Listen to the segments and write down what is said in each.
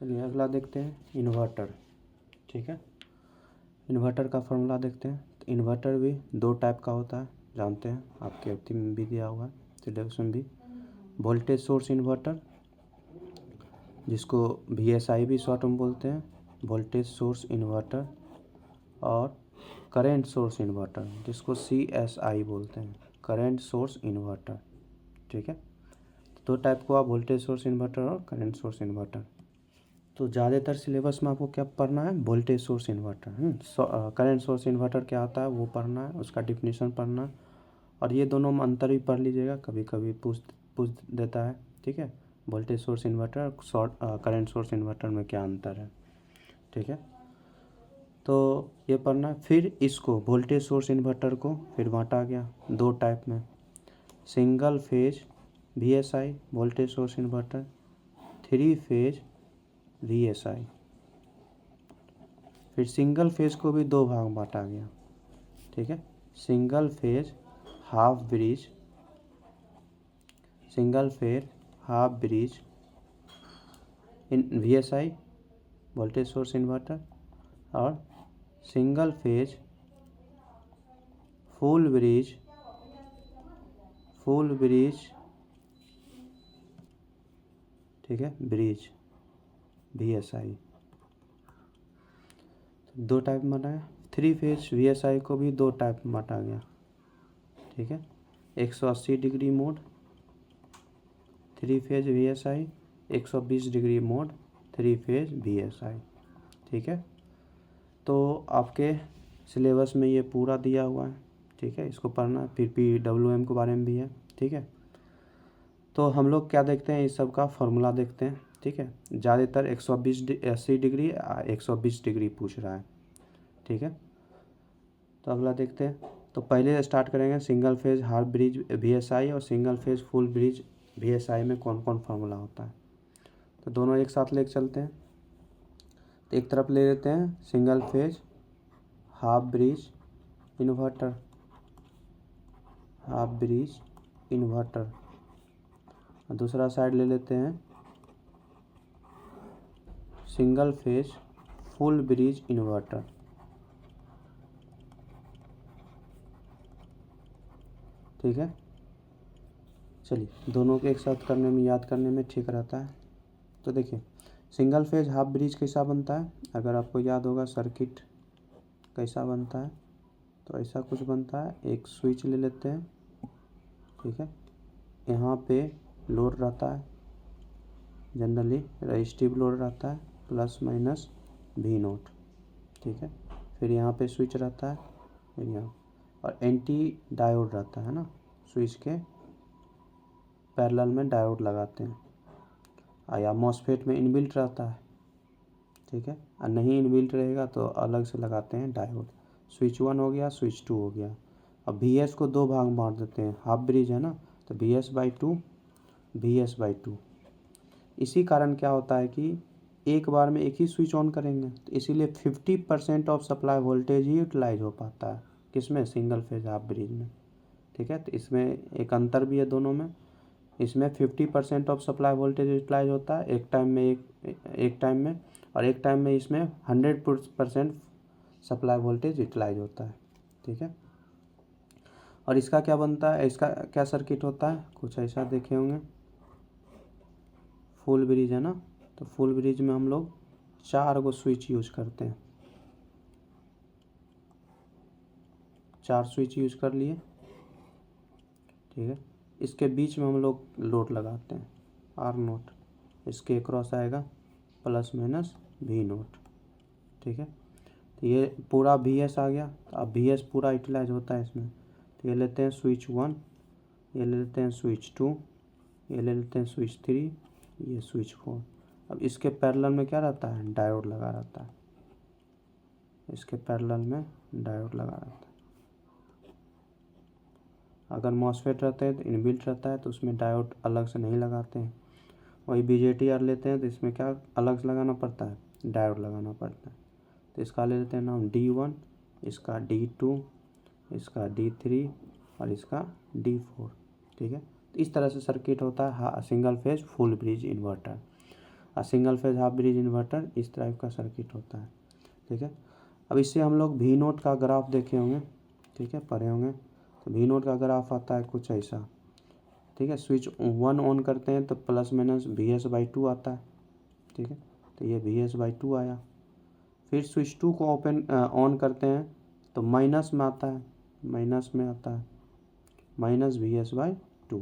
चलिए अगला देखते हैं इन्वर्टर। ठीक है, इन्वर्टर का फॉर्मूला देखते हैं। तो इन्वर्टर भी दो टाइप का होता है, जानते हैं, आपके अवधि में भी दिया हुआ है, सिलेबस में भी। वोल्टेज सोर्स इन्वर्टर, जिसको VSI भी शॉर्ट में बोलते हैं, वोल्टेज सोर्स इन्वर्टर, और करेंट सोर्स इन्वर्टर, जिसको CSI बोलते हैं, करेंट सोर्स इन्वर्टर। ठीक है, दो टाइप को आप, वोल्टेज सोर्स इन्वर्टर और करंट सोर्स इन्वर्टर। तो ज़्यादातर सिलेबस में आपको क्या पढ़ना है, voltage source inverter. Current source inverter क्या होता है वो पढ़ना है, उसका डिफिनीशन पढ़ना है, और ये दोनों में अंतर भी पढ़ लीजिएगा, कभी कभी पूछ देता है। ठीक है, वोल्टेज सोर्स इन्वर्टर और करंट सोर्स इन्वर्टर में क्या अंतर है। ठीक है, तो ये पढ़ना है। फिर इसको वोल्टेज सोर्स इन्वर्टर को फिर बांटा गया दो टाइप में, single phase VSI voltage source inverter, 3 phase VSI। फिर सिंगल फेज को भी दो भाग बांटा गया। ठीक है, single phase half bridge, single phase half bridge इन VSI वोल्टेज सोर्स इन्वर्टर, और सिंगल फेज फुल ब्रिज ठीक है ब्रिज VSI। दो टाइप में बांटा है। 3 फेज VSI को भी दो टाइप में बांटा गया। ठीक है, 180 degree mode 3 phase VSI, 120 degree mode 3 phase VSI। ठीक है, तो आपके सिलेबस में ये पूरा दिया हुआ है। ठीक है, इसको पढ़ना। फिर PWM के बारे में भी है। ठीक है, तो हम लोग क्या देखते हैं, इस सब का फॉर्मूला देखते हैं। ठीक है, ज़्यादातर 180 डिग्री 120 डिग्री पूछ रहा है। ठीक है, तो अगला देखते हैं। तो पहले स्टार्ट करेंगे single phase half bridge VSI और single phase full bridge VSI में कौन कौन फार्मूला होता है, तो दोनों एक साथ लेके चलते हैं। तो एक तरफ ले लेते हैं single phase half bridge inverter, half bridge inverter, और दूसरा साइड ले लेते हैं single phase full bridge inverter. ठीक है, चलिए दोनों को एक साथ करने में, याद करने में ठीक रहता है। तो देखिए सिंगल फेज हाफ ब्रिज कैसा बनता है, अगर आपको याद होगा सर्किट कैसा बनता है, तो ऐसा कुछ बनता है। एक स्विच ले लेते हैं। ठीक है, यहाँ पे लोड रहता है, जनरली रेजिस्टिव लोड रहता है ± V0। ठीक है, फिर यहाँ पे स्विच रहता है, फिर यहाँ और एंटी डायोड रहता है ना, स्विच के पैरेलल में डायोड लगाते हैं, या मॉसफेट में इनबिल्ट रहता है। ठीक है, और नहीं इनबिल्ट रहेगा तो अलग से लगाते हैं डायोड। स्विच 1 हो गया, स्विच 2 हो गया। अब VS को दो भाग बांट देते हैं, हाफ ब्रिज है ना, तो VS/2 VS/2। इसी कारण क्या होता है कि एक बार में एक ही स्विच ऑन करेंगे, तो इसीलिए 50% ऑफ सप्लाई वोल्टेज ही यूटिलाइज हो पाता है, किसमें, सिंगल फेज हाफ ब्रिज में। ठीक है, तो इसमें एक अंतर भी है दोनों में। इसमें 50% ऑफ सप्लाई वोल्टेज यूटिलाइज होता है एक टाइम में, एक टाइम में, और एक टाइम में इसमें 100% सप्लाई वोल्टेज यूटिलाइज होता है। ठीक है, और इसका क्या बनता है, इसका क्या सर्किट होता है, कुछ ऐसा देखे होंगे। फुल ब्रिज है ना, तो फुल ब्रिज में हम लोग 4 गो स्विच यूज करते हैं, 4 स्विच यूज कर लिए। ठीक है, इसके बीच में हम लोग लोड लगाते हैं R0, इसके क्रॉस आएगा ± V0। ठीक है, तो ये पूरा VS आ गया। तो अब VS पूरा यूटिलाइज होता है इसमें। तो ये लेते हैं स्विच 1, ये ले लेते हैं स्विच 2, ये ले लेते हैं स्विच 3, ये स्विच 4। अब इसके पैरेलल में क्या रहता है, डायोड लगा रहता है, इसके पैरेलल में डायोड लगा रहता है। अगर मॉसफेट रहते हैं तो इनबिल्ट रहता है, तो उसमें डायोड अलग से नहीं लगाते हैं। वही BJT लेते हैं तो इसमें क्या अलग से लगाना पड़ता है, डायोड लगाना पड़ता है। तो इसका ले लेते हैं नाम D1, इसका D2, इसका D3 और इसका D4। ठीक है, तो इस तरह से सर्किट होता है single phase full bridge inverter. Single phase half bridge inverter इस टाइप का सर्किट होता है। ठीक है, अब इससे हम लोग वी नोट का ग्राफ देखे होंगे, ठीक है, पढ़े होंगे। तो वी नोट का ग्राफ आता है कुछ ऐसा, ठीक है। स्विच 1 ऑन करते हैं तो प्लस माइनस VS/2 आता है, ठीक है। तो ये VS/2 आया। फिर स्विच 2 को ऑन करते हैं तो माइनस में आता है, माइनस VS/2।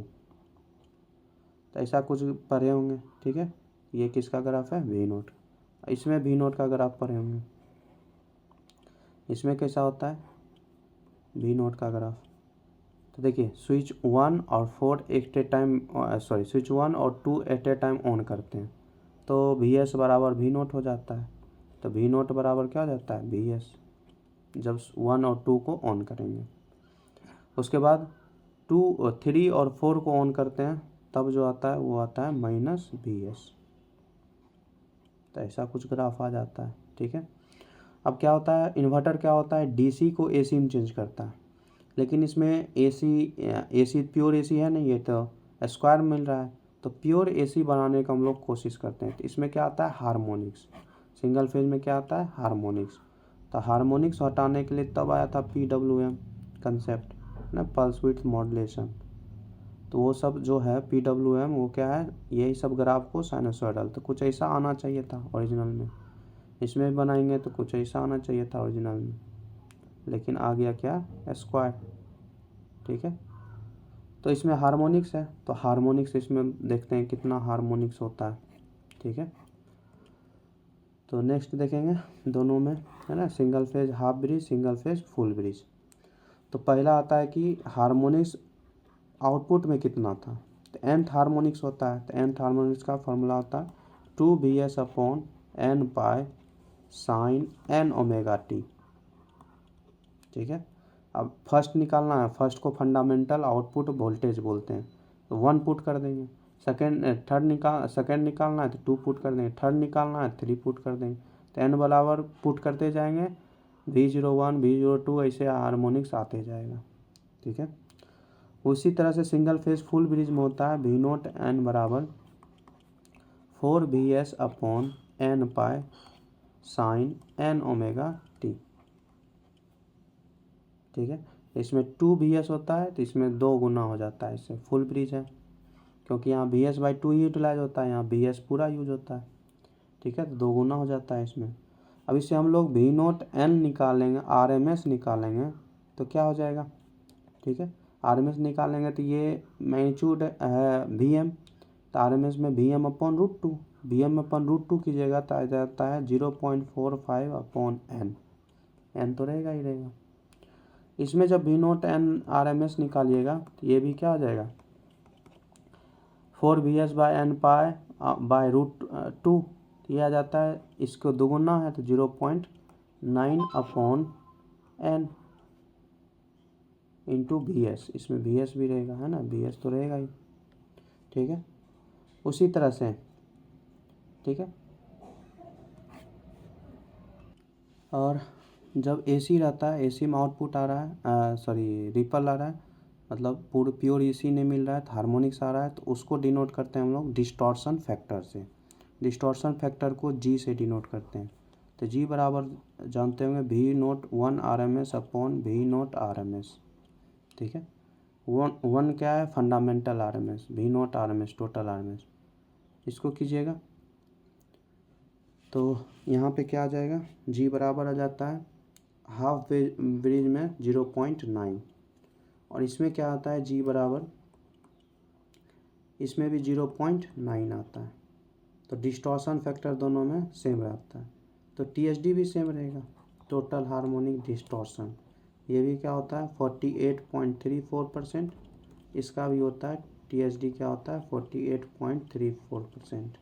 तो ऐसा कुछ पढ़े होंगे, ठीक है। ये किसका ग्राफ है? V naught. इसमें वी नोट का ग्राफ पढ़े होंगे। इसमें कैसा होता है वी नोट का ग्राफ? तो देखिए स्विच 1 और 4 एट ए टाइम, स्विच 1 और 2 एट ए टाइम ऑन करते हैं तो VS बराबर वी नोट हो जाता है। तो वी नोट बराबर क्या हो जाता है? VS, जब 1 और 2 को ऑन करेंगे। उसके बाद 2, 3 और 4 को ऑन करते हैं तब जो आता है वो आता है माइनस VS। तो ऐसा कुछ ग्राफ आ जाता है, ठीक है। अब क्या होता है, इन्वर्टर क्या होता है, DC को AC में चेंज करता है। लेकिन इसमें AC प्योर AC है नहीं, ये तो स्क्वायर मिल रहा है। तो प्योर AC बनाने का हम लोग कोशिश करते हैं। तो इसमें क्या आता है? हार्मोनिक्स। सिंगल फेज में क्या आता है? हार्मोनिक्स। तो हार्मोनिक्स हटाने के लिए तब आया था PWM कंसेप्ट ना, पल्स विड्थ मॉड्यूलेशन। तो वो सब जो है PWM वो क्या है? यही सब ग्राफ को साइनसॉइडल। तो कुछ ऐसा आना चाहिए था ओरिजिनल में। इसमें बनाएंगे तो कुछ ऐसा आना चाहिए था ओरिजिनल में, लेकिन आ गया क्या? स्क्वायर, ठीक है। तो इसमें हार्मोनिक्स है, तो हार्मोनिक्स इसमें देखते हैं कितना हार्मोनिक्स होता है, ठीक है। तो नेक्स्ट देखेंगे दोनों में, है ना, single phase half bridge, single phase full bridge. तो पहला आता है कि हार्मोनिक्स आउटपुट में कितना था। तो nth हार्मोनिक्स होता है। तो nth हार्मोनिक्स का फॉर्मूला होता है 2VS/n pi sine n omega T, ठीक है। अब फर्स्ट निकालना है, फर्स्ट को फंडामेंटल आउटपुट वोल्टेज बोलते हैं, तो 1 पुट कर देंगे। सेकेंड निकालना है तो 2 पुट कर देंगे। थर्ड निकालना है 3 पुट कर देंगे। तो n बराबर पुट करते जाएंगे, V01 V02 ऐसे हार्मोनिक्स आते जाएगा, ठीक है। उसी तरह से सिंगल फेज फुल ब्रिज में होता है V0n बराबर 4VS/n पाई साइन n ओमेगा टी, ठीक है। इसमें 2VS होता है तो इसमें 2 गुना हो जाता है, इससे फुल ब्रिज है, क्योंकि यहाँ VS/2 यूटिलाइज होता है, यहाँ VS पूरा यूज होता है, ठीक है। तो 2 गुना हो जाता है इसमें। अब इससे हम लोग V0n निकालेंगे, RMS निकालेंगे तो क्या हो जाएगा, ठीक है। RMS निकालेंगे तो ये मैग्नीट्यूड है VM, तो RMS में VM/√2, VM/√2 कीजिएगा तो आ जाता है 0.45/n, n तो रहेगा ही रहेगा। इसमें जब V0n RMS निकालिएगा तो ये भी क्या हो जाएगा 4VS/n पाई बाय √2, ये आ जाता है। इसको दोगुना है तो 0.9/n इंटू VS, इसमें VS भी रहेगा, है ना, VS तो रहेगा ही, ठीक है। उसी तरह से, ठीक है। और जब AC रहता है, AC में आउटपुट आ रहा है, रिपल आ रहा है, मतलब पूरा प्योर AC नहीं मिल रहा है तो हार्मोनिक्स आ रहा है, तो उसको डिनोट करते हैं हम लोग डिस्टॉर्शन फैक्टर से। डिस्टॉर्शन फैक्टर को G से डिनोट करते हैं। तो G बराबर जानते होंगे V01 RMS/V0 RMS, ठीक है। 1 क्या है? Fundamental RMS, V0 RMS total RMS। इसको कीजिएगा तो यहाँ पे क्या आ जाएगा, G बराबर आ जाता है हाफ ब्रिज में 0.9, और इसमें क्या आता है G बराबर, इसमें भी 0.9 आता है। तो डिस्टॉर्शन फैक्टर दोनों में सेम रहता है, तो TSD भी सेम रहेगा, टोटल हार्मोनिक डिस्टॉर्शन। ये भी क्या होता है 48.34%, इसका भी होता है TSD क्या होता है 48.34%।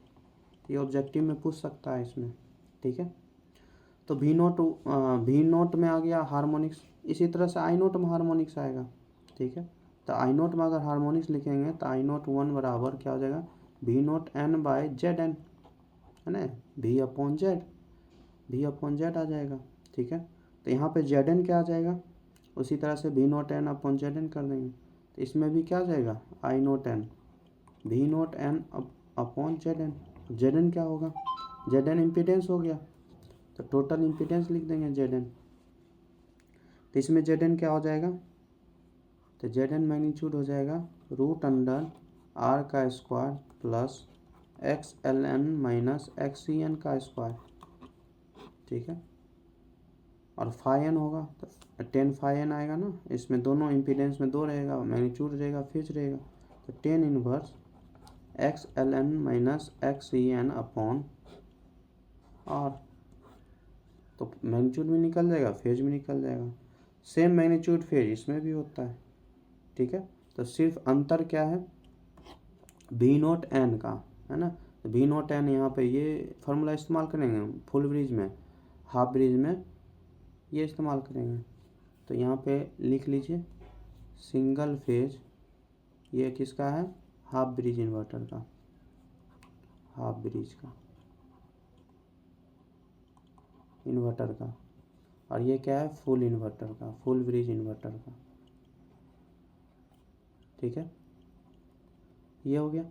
ये ऑब्जेक्टिव में पूछ सकता है इसमें, ठीक है। तो V0 में आ गया हार्मोनिक्स। इसी तरह से I0 में हार्मोनिक्स आएगा, ठीक है। तो I0 में अगर हार्मोनिक्स लिखेंगे तो I0 बराबर क्या हो जाएगा V0n/Zn, है ना, V/Z आ जाएगा, ठीक है। तो यहाँ पे Zn क्या आ जाएगा, उसी तरह से V0n/Zn कर देंगे। तो इसमें भी क्या आ जाएगा I0n V0n/Zn, जेड एन क्या होगा, जेड एन इम्पीडेंस हो गया, तो टोटल इम्पीडेंस लिख देंगे जेड एन। तो इसमें जेड एन क्या हो जाएगा, तो जेड एन मैग्नीट्यूड हो जाएगा रूट अंडर आर का square plus X L N minus X C N का स्क्वायर, ठीक है। और फाई एन होगा तो 10 फाई एन आएगा ना, इसमें दोनों इम्पीडेंस में 2 रहेगा, मैग्नीट्यूड रहेगा, फेज रहेगा, तो 10 inverse X L N minus X C N upon R, तो मैग्नीट्यूड भी निकल जाएगा, फेज भी निकल जाएगा। सेम मैग्नीट्यूड फेज इसमें भी होता है, ठीक है। तो सिर्फ अंतर क्या है, भी नोट एन का, है ना। तो भी नोट एन यहाँ पे ये फार्मूला इस्तेमाल करेंगे फुल ब्रिज में, हाफ ब्रिज में ये इस्तेमाल करेंगे। तो यहाँ पे लिख लीजिए सिंगल फेज, ये किसका है, हाफ ब्रिज इन्वर्टर का, हाफ ब्रिज का इन्वर्टर का, और ये क्या है, फुल इन्वर्टर का, फुल ब्रिज इन्वर्टर का, ठीक है। ये हो गया।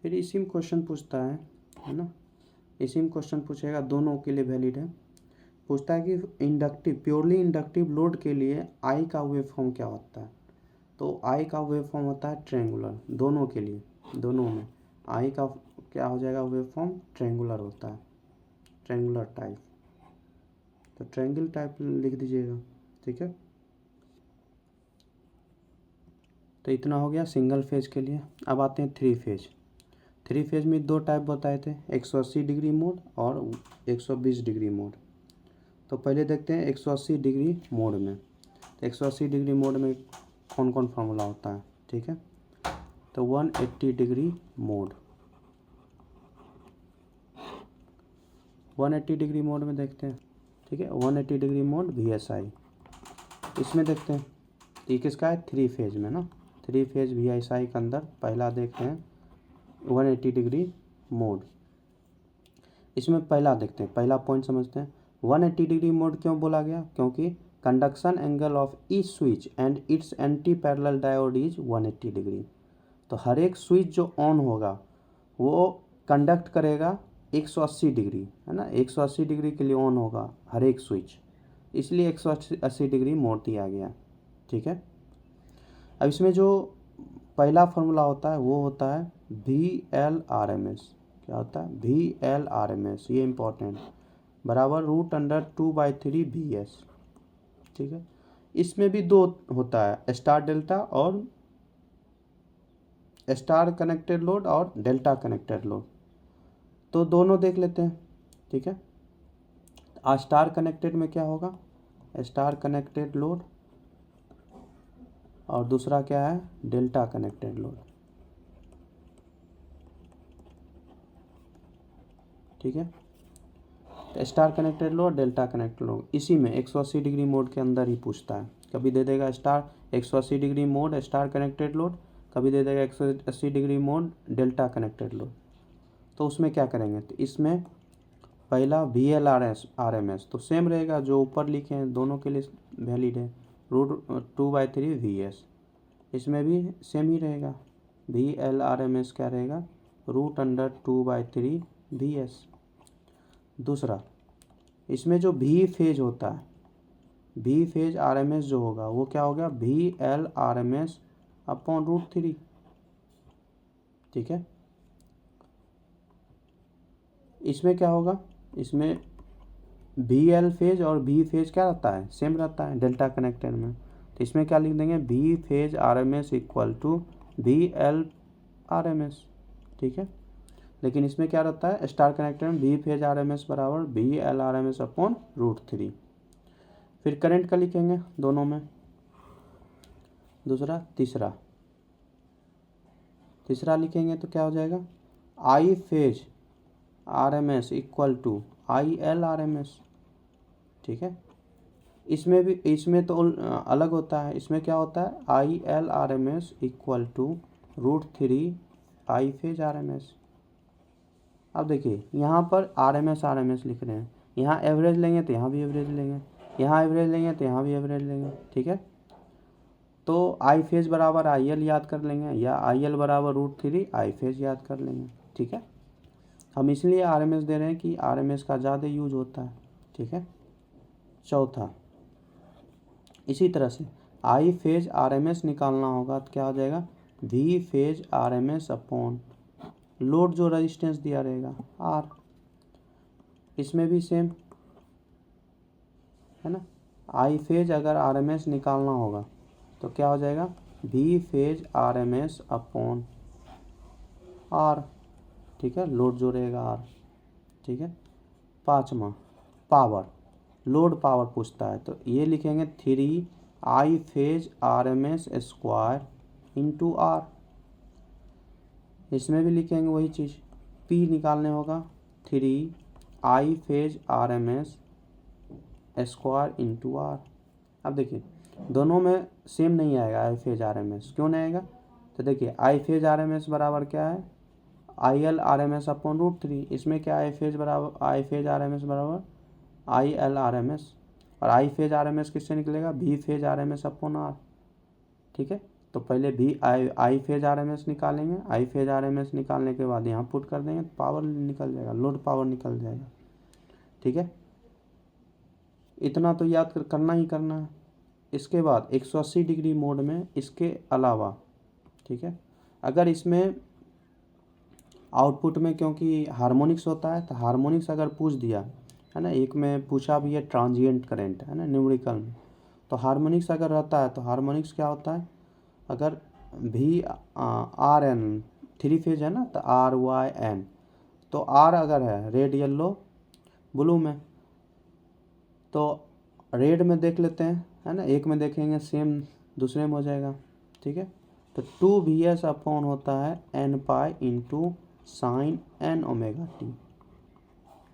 फिर इसी में क्वेश्चन पूछता है ना, इसी में क्वेश्चन पूछेगा, दोनों के लिए वैलिड है। पूछता है कि इंडक्टिव, प्योरली इंडक्टिव लोड के लिए आई का वेव फॉर्म क्या होता है। तो आई का वेव फॉर्म होता है ट्रेंगुलर, दोनों के लिए, दोनों में आई का क्या हो जाएगा, वेव फॉर्म ट्रेंगुलर होता है, ट्रेंगुलर टाइप। तो ट्रेंगल टाइप लिख दीजिएगा, ठीक है। तो इतना हो गया सिंगल फेज के लिए। अब आते हैं थ्री फेज। थ्री फेज में 2 टाइप बताए थे, 180 डिग्री मोड और 120 डिग्री मोड। तो पहले देखते हैं 180 डिग्री मोड में। तो 180 डिग्री मोड में कौन कौन फार्मूला होता है, ठीक है। तो 180 डिग्री मोड, 180 डिग्री मोड में देखते हैं, ठीक है। 180 डिग्री मोड VSI, इसमें देखते हैं ये किसका है, थ्री फेज में ना, थ्री फेज VSI के अंदर पहला देखते हैं 180 डिग्री मोड। इसमें पहला देखते हैं, पहला पॉइंट समझते हैं। 180 डिग्री मोड क्यों बोला गया, क्योंकि conduction angle of each switch and it's anti parallel diode is 180 degree. तो हर एक स्विच जो ऑन होगा वो कंडक्ट करेगा 180 डिग्री, है ना, 180 डिग्री के लिए ऑन होगा हर एक स्विच, इसलिए 180 डिग्री मोड दिया गया, ठीक है। अब इसमें जो पहला फार्मूला होता है वो होता है VLRMS। क्या होता है, VLRMS, ये इम्पोर्टेंट, बराबर √2/3 VS, ठीक है। इसमें भी 2 होता है, स्टार डेल्टा और स्टार कनेक्टेड लोड और डेल्टा कनेक्टेड लोड। तो दोनों देख लेते हैं, ठीक है। आज स्टार कनेक्टेड में क्या होगा, स्टार कनेक्टेड लोड, और दूसरा क्या है, डेल्टा कनेक्टेड लोड, ठीक है। तो star connected load, delta connected load, इसी में 180 डिग्री मोड के अंदर ही पूछता है। कभी दे देगा star 180 degree mode star connected load, कभी दे देगा 180 degree mode delta connected load. तो उसमें क्या करेंगे, तो इसमें पहला VLRMS तो सेम रहेगा, जो ऊपर लिखे हैं दोनों के लिए वैलिड है, √2/3 VS। इसमें भी सेम ही रहेगा, VLRMS क्या रहेगा, √2/3 VS। दूसरा, इसमें जो V फेज होता है, V फेज RMS जो होगा वो क्या होगा, VLRMS अपॉन √3, ठीक है। इसमें क्या होगा, इसमें VL फेज और V फेज क्या रहता है, सेम रहता है डेल्टा कनेक्टेड में। तो इसमें क्या लिख देंगे, V phase RMS equal to VLRMS, ठीक है। लेकिन इसमें क्या रहता है, स्टार कनेक्टेड में V फेज RMS बराबर VLRMS अपॉन √3। फिर करंट का लिखेंगे दोनों में। दूसरा, तीसरा लिखेंगे तो क्या हो जाएगा, I phase RMS equal to ILRMS, ठीक है। इसमें तो अलग होता है, इसमें क्या होता है, ILRMS equal to √3 I phase RMS। अब देखिए यहाँ पर RMS लिख रहे हैं, यहाँ एवरेज लेंगे तो यहाँ भी एवरेज लेंगे, यहाँ एवरेज लेंगे तो यहाँ भी एवरेज लेंगे, ठीक है। तो आई फेज बराबर आई एल याद कर लेंगे, या आई एल बराबर √3 आई फेज याद कर लेंगे। ठीक है, हम इसलिए आर एम एस दे रहे हैं कि आर एम एस का ज़्यादा यूज होता है। ठीक है, चौथा इसी तरह से I phase R M S निकालना होगा तो क्या हो जाएगा, V phase R M S upon load जो रजिस्टेंस दिया रहेगा आर। इसमें भी सेम है ना, आई फेज अगर आर एम एस निकालना होगा तो क्या हो जाएगा, V phase R M S upon R. ठीक है, लोड जो रहेगा आर। ठीक है, पाँचवा पावर, लोड पावर पूछता है तो ये लिखेंगे 3 I phase R M S square into R. इसमें भी लिखेंगे वही चीज़, पी निकालने होगा 3 I phase R M S square into R. अब देखिए दोनों में सेम नहीं आएगा I phase R M S, क्यों नहीं आएगा, तो देखिए I phase R M S बराबर क्या है, I L R M S upon √3। इसमें क्या आई फेज बराबर, I phase R M S बराबर I L R M S, और I phase R M S किससे निकलेगा, V phase R M S upon R. ठीक है, तो पहले भी I phase R M S निकालेंगे, I phase R M S निकालने के बाद यहाँ पुट कर देंगे, पावर निकल जाएगा, लोड पावर निकल जाएगा। ठीक है, इतना तो याद करना ही करना है। इसके बाद 180 डिग्री मोड में इसके अलावा, ठीक है, अगर इसमें आउटपुट में क्योंकि हार्मोनिक्स होता है तो हार्मोनिक्स अगर पूछ दिया है ना, एक में पूछा भी है ट्रांजिएंट करंट है ना न्यूमेरिकल में, तो हार्मोनिक्स अगर रहता है तो हार्मोनिक्स क्या होता है, अगर भी आर एन 3 फेज है ना तो आर वाई एन, तो आर अगर है रेड येलो ब्लू में, तो रेड में देख लेते हैं है ना, एक में देखेंगे सेम दूसरे में हो जाएगा। ठीक है, तो 2 VS अपॉन होता है N pi into sine N omega T.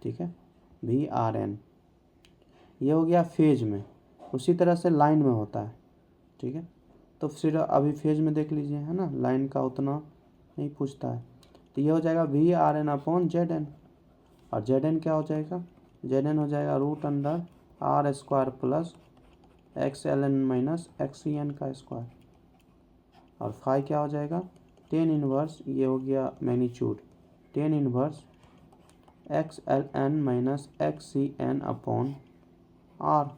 ठीक है, वी आर एन ये हो गया फेज में। उसी तरह से लाइन में होता है। ठीक है, तो फिर अभी फेज में देख लीजिए है ना, लाइन का उतना नहीं पूछता है, तो ये हो जाएगा V R N upon Z N, और जेड एन क्या हो जाएगा, जेड एन हो जाएगा √R² plus X L N minus X C N का स्क्वायर, और फाई क्या हो जाएगा, 10 इनवर्स, ये हो गया magnitude 10 inverse X L N minus X C N upon R.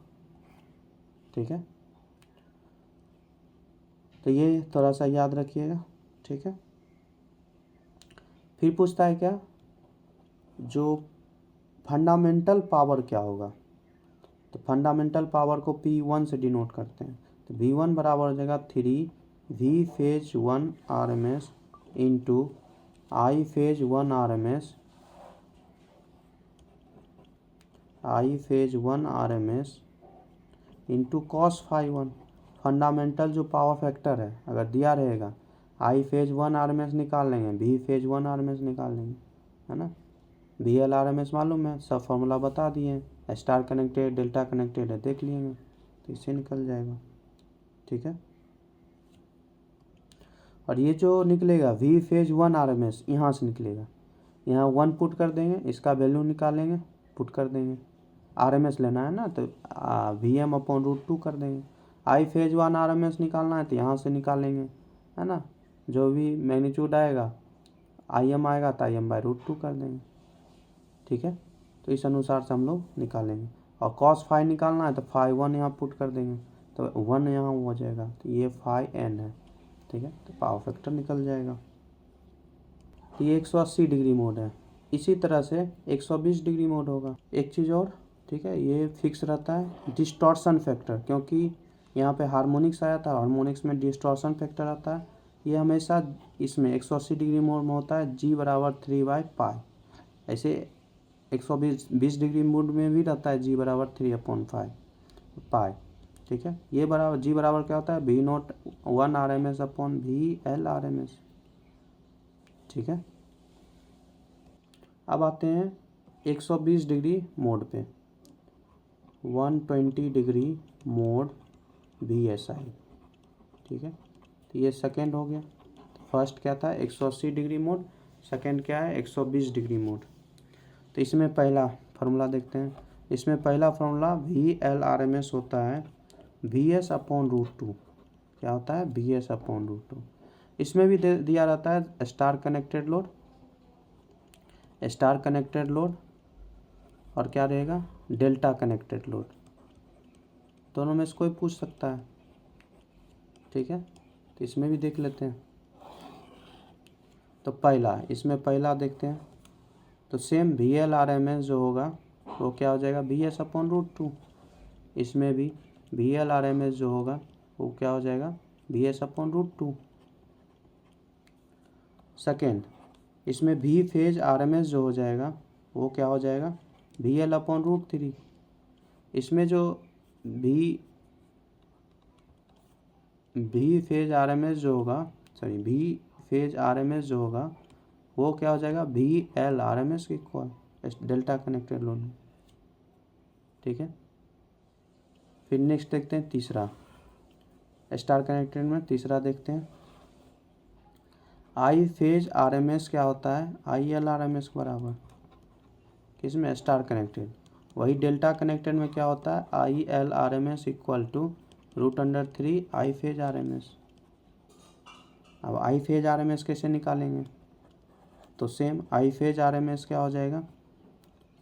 ठीक है, तो ये थोड़ा सा याद रखिएगा। ठीक है, फिर पूछता है क्या, जो फंडामेंटल पावर क्या होगा, तो फंडामेंटल पावर को P1 से डिनोट करते हैं, तो V1 बराबर हो जाएगा 3 V phase 1 R M S into I phase 1 R M S, I phase 1 R M S into cos phi 1। Fundamental जो पावर फैक्टर है अगर दिया रहेगा, I phase 1 R M S निकाल लेंगे, V phase 1 R M S निकाल लेंगे है ना, V L R M S मालूम है, सब फॉर्मूला बता दिए हैं, स्टार कनेक्टेड डेल्टा कनेक्टेड है देख लेंगे, तो इससे निकल जाएगा। ठीक है, और ये जो निकलेगा V phase 1 R M S यहाँ से निकलेगा, यहाँ 1 पुट कर देंगे, इसका वैल्यू निकालेंगे, पुट कर देंगे, आर एम एस लेना है ना तो वी एम अपॉन √2 कर देंगे। I phase 1 R M S निकालना है तो यहाँ से निकालेंगे है ना, जो भी मैग्नीट्यूड आएगा आई एम आएगा तो आई एम बाई √2 कर देंगे। ठीक है, तो इस अनुसार से हम लोग निकालेंगे, और कॉस फाई निकालना है तो फाई 1 यहाँ पुट कर देंगे, तो 1 यहाँ हो जाएगा, तो ये फाई एन है। ठीक है, तो पावर फैक्टर निकल जाएगा। तो ये 180 डिग्री मोड है। इसी तरह से 120 डिग्री मोड होगा। एक चीज़ और, ठीक है, ये फिक्स रहता है डिस्टॉर्शन फैक्टर, क्योंकि यहाँ पे हार्मोनिक्स आया था, हार्मोनिक्स में डिस्टॉर्शन फैक्टर आता है, ये हमेशा इसमें 180 डिग्री मोड में होता है G बराबर 3/पाई। ऐसे 120 डिग्री मोड में भी रहता है G बराबर 3/पाई। ठीक है, ये बराबर G बराबर क्या होता है, V0 1 RMS upon VL RMS। ठीक है, अब आते हैं 120 डिग्री मोड पे, 120 डिग्री मोड VSI। ठीक है, तो ये सेकेंड हो गया। तो फर्स्ट क्या था 180 डिग्री मोड, सेकेंड क्या है 120 डिग्री मोड। तो इसमें पहला फार्मूला देखते हैं। इसमें पहला फार्मूला VL RMS होता है VS अपॉन √2। क्या होता है VS/√2। इसमें भी दिया रहता है star connected load, star connected load और क्या रहेगा डेल्टा कनेक्टेड लोड, दोनों में से कोई पूछ सकता है। ठीक है, तो इसमें भी देख लेते हैं। तो इसमें पहला देखते हैं। तो सेम VL/RMS जो होगा वो क्या हो जाएगा VS/√2। इसमें भी VL/RMS जो होगा वो क्या हो जाएगा VS/√2। सेकेंड, इसमें V फेज RMS जो हो जाएगा वो क्या हो जाएगा VL/√3। इसमें जो V फेज RMS जो होगा V फेज RMS जो होगा वो क्या हो जाएगा VL/RMS के इक्वल डेल्टा कनेक्टेड लोड में। ठीक है, फिर नेक्स्ट देखते हैं तीसरा, स्टार कनेक्टेड में तीसरा देखते हैं। I फेज RMS क्या होता है IL/RMS के बराबर, किसमें स्टार कनेक्टेड। वही डेल्टा कनेक्टेड में क्या होता है IL/RMS equal to √3 I phase RMS। अब I फेज RMS कैसे निकालेंगे, तो सेम I फेज RMS क्या हो जाएगा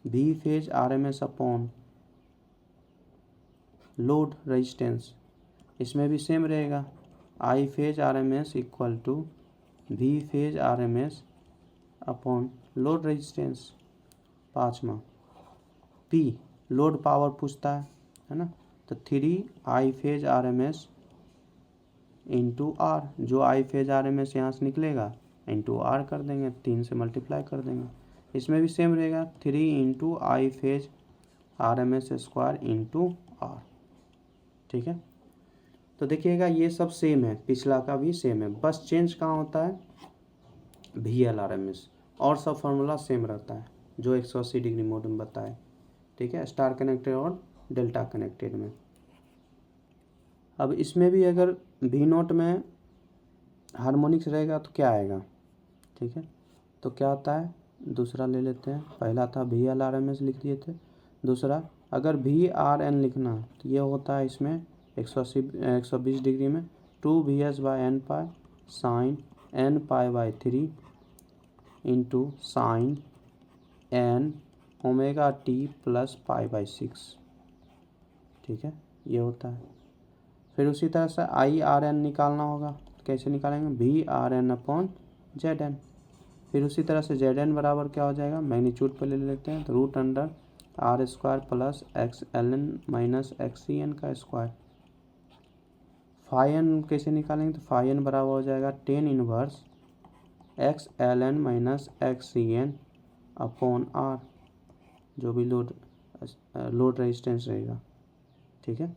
V phase RMS upon load resistance. इसमें भी सेम रहेगा I phase RMS equal to V phase RMS upon load resistance. पाँचवा P लोड पावर पूछता है ना, तो 3 I phase RMS into R, जो I फेज RMS यहाँ से निकलेगा इंटू R कर देंगे, 3 से मल्टीप्लाई कर देंगे। इसमें भी सेम रहेगा 3 I phase RMS square into R। ठीक है, तो देखिएगा ये सब सेम है, पिछला का भी सेम है, बस चेंज कहाँ होता है VL/RMS, और सब फार्मूला सेम रहता है जो 180 डिग्री मोड में बताए। ठीक है, स्टार कनेक्टेड और डेल्टा कनेक्टेड में। अब इसमें भी अगर V0 में हार्मोनिक्स रहेगा तो क्या आएगा। ठीक है, तो क्या होता है दूसरा ले लेते हैं। पहला था VL/RMS लिख दिए थे, दूसरा अगर VRN लिखना तो ये होता है इसमें 120 डिग्री में 2VS/n pi sine n π/3 into sine n ω/t plus π/6। ठीक है, ये होता है। फिर उसी तरह से IRN निकालना होगा, कैसे निकालेंगे VRN/ZN। फिर उसी तरह से ZN बराबर क्या हो जाएगा, मैग्नीट्यूड पर ले लेते हैं, तो √R² plus XLN minus XCN का स्क्वायर। फाई n कैसे निकालेंगे, तो फाई n बराबर हो जाएगा 10 inverse XLN minus XCN upon R, जो भी लोड रेजिस्टेंस रहेगा। ठीक है,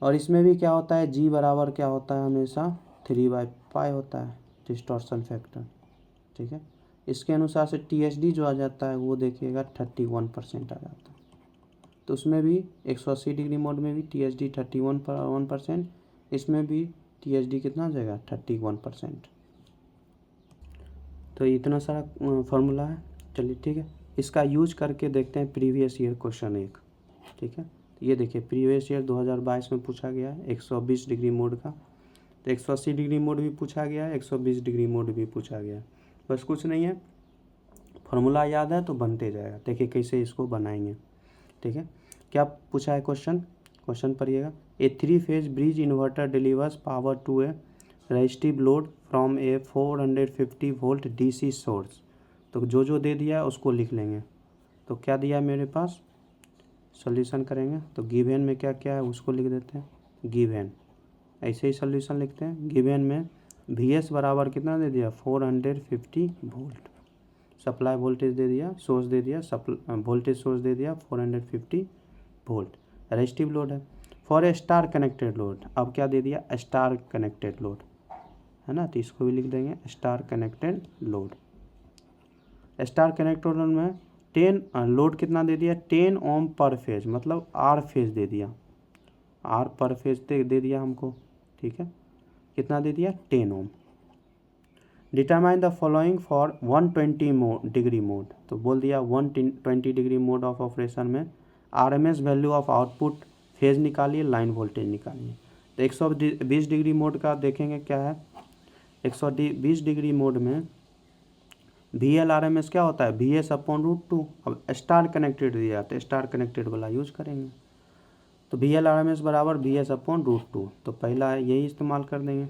और इसमें भी क्या होता है G बराबर क्या होता है हमेशा 3/π होता है डिस्टॉर्शन फैक्टर। ठीक है, इसके अनुसार से TSD जो आ जाता है वो देखिएगा 31% आ जाता है। तो उसमें भी 180 डिग्री मोड में भी TSD 31%, इसमें भी TSD कितना आ जाएगा 31%। तो इतना सारा फार्मूला है। चलिए ठीक है, इसका यूज करके देखते हैं प्रीवियस ईयर क्वेश्चन एक। ठीक है, ये देखिए प्रीवियस ईयर 2022 में पूछा गया है 120 डिग्री मोड का, तो 180 डिग्री मोड भी पूछा गया है, 120 डिग्री मोड भी पूछा गया है। बस कुछ नहीं है, फार्मूला याद है तो बनते जाएगा। देखिए कैसे इसको बनाएंगे। ठीक है, क्या पूछा है क्वेश्चन पढ़िएगा। A 3 phase bridge inverter delivers power to a resistive load from a 450 volt DC source. तो जो दे दिया है उसको लिख लेंगे। तो क्या दिया है मेरे पास, सॉल्यूशन करेंगे तो गिवन में क्या क्या है उसको लिख देते हैं। गिवन ऐसे ही सॉल्यूशन लिखते हैं। गिवन में VS बराबर कितना दे दिया 450 वोल्ट, सप्लाई वोल्टेज दे दिया, सोर्स दे दिया, वोल्टेज सोर्स दे दिया 450 वोल्ट, रेजिस्टिव लोड है for a star connected load. अब क्या दे दिया स्टार कनेक्टेड लोड है ना, तो इसको भी लिख देंगे star connected load. Star connected load में 10 लोड कितना दे दिया 10 ओम पर फेज, मतलब R फेज दे दिया, R पर फेज दे दिया हमको। ठीक है, कितना दे दिया 10 ohm. Determine the following for 120 degree mode, तो बोल दिया 120 डिग्री मोड ऑफ ऑपरेशन में RMS value of output phase निकालिए, लाइन वोल्टेज निकालिए। तो 120 डिग्री मोड का देखेंगे क्या है। 120 डिग्री मोड में VL/RMS क्या होता है, VS/√2। अब स्टार कनेक्टेड दिया तो स्टार कनेक्टेड वाला यूज करेंगे। तो VL/RMS बराबर VS/√2, तो पहला यही इस्तेमाल कर देंगे।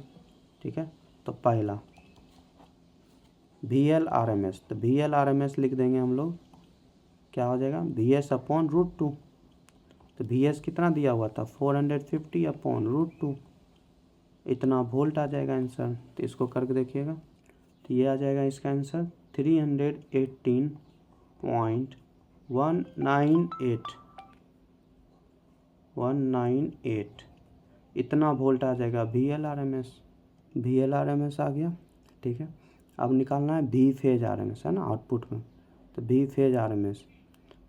ठीक है, तो पहला VL/RMS, तो VL/RMS लिख देंगे हम लोग, क्या हो जाएगा VS/√2। तो VS कितना दिया हुआ था 450/√2, इतना वोल्ट आ जाएगा आंसर। तो इसको करके देखिएगा, तो ये आ जाएगा इसका आंसर 318.198 इतना वोल्ट आ जाएगा VL/RMS आ गया। ठीक है, अब निकालना है V फेज RMS, है ना, आउटपुट में। तो V फेज RMS,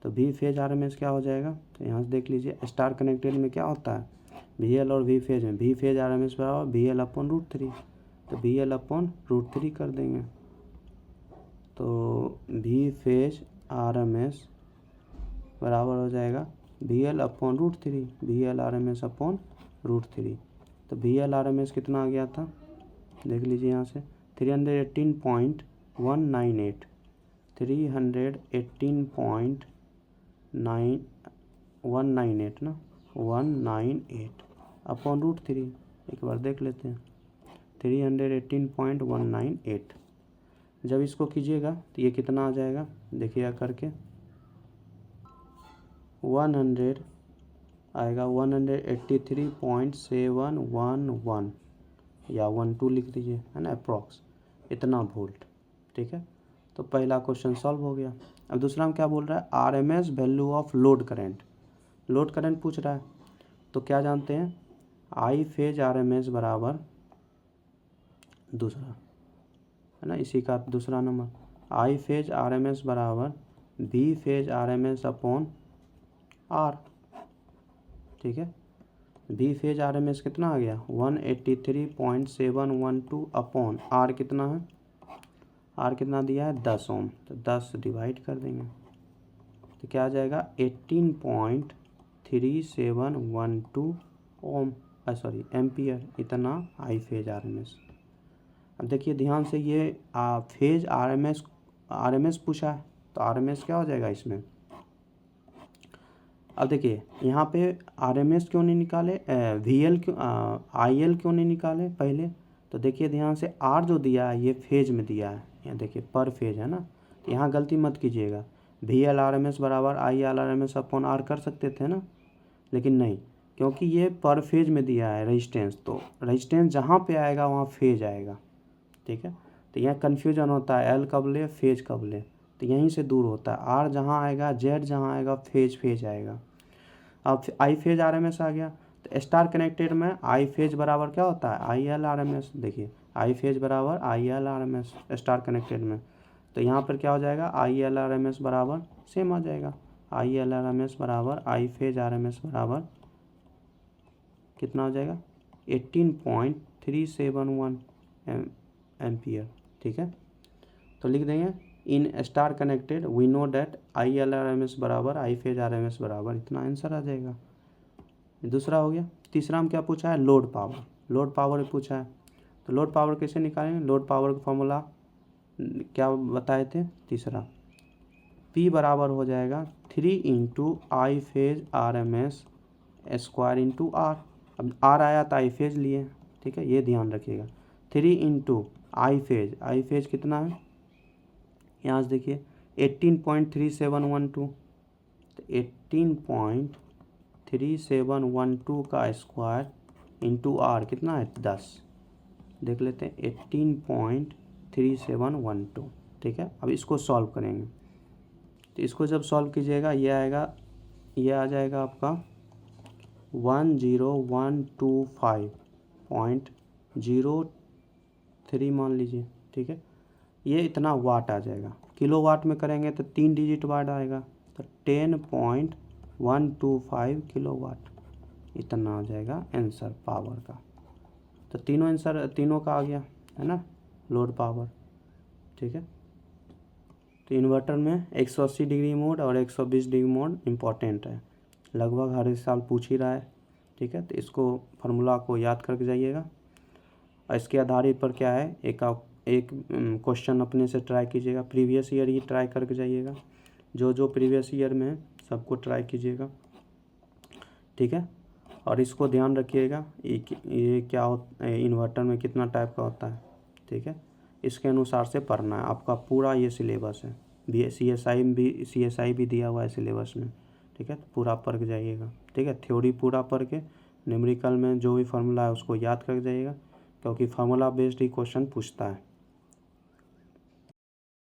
तो V फेज RMS क्या हो जाएगा, तो यहाँ से देख लीजिए स्टार कनेक्टेड में क्या होता है VL और V फेज में, V फेज RMS बराबर VL/√3, तो VL/√3 कर देंगे। तो V फेज RMS बराबर हो जाएगा VL/√3, VL/RMS/√3। तो VL/RMS कितना आ गया था, देख लीजिए यहाँ से 318.198, 318.198 ना, 198/√3। एक बार देख लेते हैं, 318.198। जब इसको कीजिएगा तो ये कितना आ जाएगा, देखिएगा करके 100 आएगा 183.711 या 12 लिख दीजिए, है ना, अप्रॉक्स इतना वोल्ट। ठीक है, तो पहला क्वेश्चन सॉल्व हो गया। अब दूसरा में क्या बोल रहा है, RMS value of load current, load current पूछ रहा है। तो क्या जानते हैं, I फेज RMS बराबर दूसरा, है ना, इसी का दूसरा नंबर, I फेज RMS बराबर V फेज RMS/R। ठीक है, V फेज RMS कितना आ गया 183.712/R कितना है, R कितना दिया है 10 ओम, तो 10 डिवाइड कर देंगे, तो क्या आ जाएगा 18.3712 ओम, सॉरी एम्पियर, इतना I फेज RMS। अब देखिए ध्यान से, ये फेज RMS पूछा है, तो RMS क्या हो जाएगा इसमें। अब देखिए यहाँ पे RMS क्यों नहीं निकाले, VL क्यों, IL क्यों नहीं निकाले पहले। तो देखिए ध्यान से, R जो दिया है ये फेज में दिया है, यहाँ देखिए पर फेज है ना, तो यहाँ गलती मत कीजिएगा। VL/RMS बराबर IL/RMS/R कर सकते थे ना, लेकिन नहीं, क्योंकि ये पर फेज में दिया है रेजिस्टेंस, तो रेजिस्टेंस जहाँ पे आएगा वहाँ फेज आएगा। ठीक है, तो यहाँ कन्फ्यूजन होता है L कब ले फेज कब ले, तो यहीं से दूर होता है। R जहाँ आएगा, Z जहाँ आएगा, फेज आएगा। अब I फेज RMS आ गया, तो स्टार कनेक्टेड में I फेज बराबर क्या होता है IL/RMS। देखिए I फेज बराबर IL/RMS स्टार कनेक्टेड में, तो यहाँ पर क्या हो जाएगा IL/RMS बराबर सेम आ जाएगा, IL/RMS बराबर I फेज RMS बराबर कितना हो जाएगा 18.371 एम्पियर। ठीक है, तो लिख देंगे in star connected we know that IL/RMS बराबर I फेज RMS बराबर इतना, आंसर आ जाएगा। दूसरा हो गया। तीसरा में क्या पूछा है, लोड पावर, लोड पावर पूछा है। तो लोड पावर कैसे निकालेंगे, लोड पावर का फॉर्मूला क्या बताए थे, तीसरा P बराबर हो जाएगा 3 × I phase RMS square into R। अब R आया तो I फेज लिए, ठीक है, ये ध्यान रखिएगा। 3 × I फेज कितना है, यहाँ से देखिए 18.3712, तो 18.3712 का स्क्वायर इंटू R कितना है 10, देख लेते हैं 18.3712। ठीक है, अब इसको सॉल्व करेंगे, तो इसको जब सॉल्व कीजिएगा ये आएगा, ये आ जाएगा आपका 10125.03 मान लीजिए। ठीक है, ये इतना वाट आ जाएगा, किलो वाट में करेंगे तो 3 डिजिट वाट आएगा, तो 10.125 किलो वाट, इतना आ जाएगा आंसर पावर का। तो तीनों आंसर तीनों का आ गया, है ना, लोड पावर। ठीक है, तो इन्वर्टर में 180 डिग्री मोड और 120 डिग्री मोड इम्पॉर्टेंट है। लगभग हर साल पूछ ही रहा है, ठीक है। तो इसको फार्मूला को याद करके जाइएगा और इसके आधारित पर क्या है, एक क्वेश्चन अपने से ट्राई कीजिएगा, प्रीवियस ईयर ही ट्राई करके जाइएगा, जो प्रीवियस ईयर में है सबको ट्राई कीजिएगा, ठीक है। और इसको ध्यान रखिएगा ये क्या इन्वर्टर में कितना टाइप का होता है, ठीक है। इसके अनुसार से पढ़ना है, आपका पूरा ये सिलेबस है, CSI भी दिया हुआ है सिलेबस में, ठीक है। तो पूरा पढ़ के जाइएगा, ठीक है। थ्योरी पूरा पढ़ के न्यूमेरिकल में जो भी फार्मूला है उसको याद करके जाइएगा, क्योंकि फार्मूला बेस्ड ही क्वेश्चन पूछता है।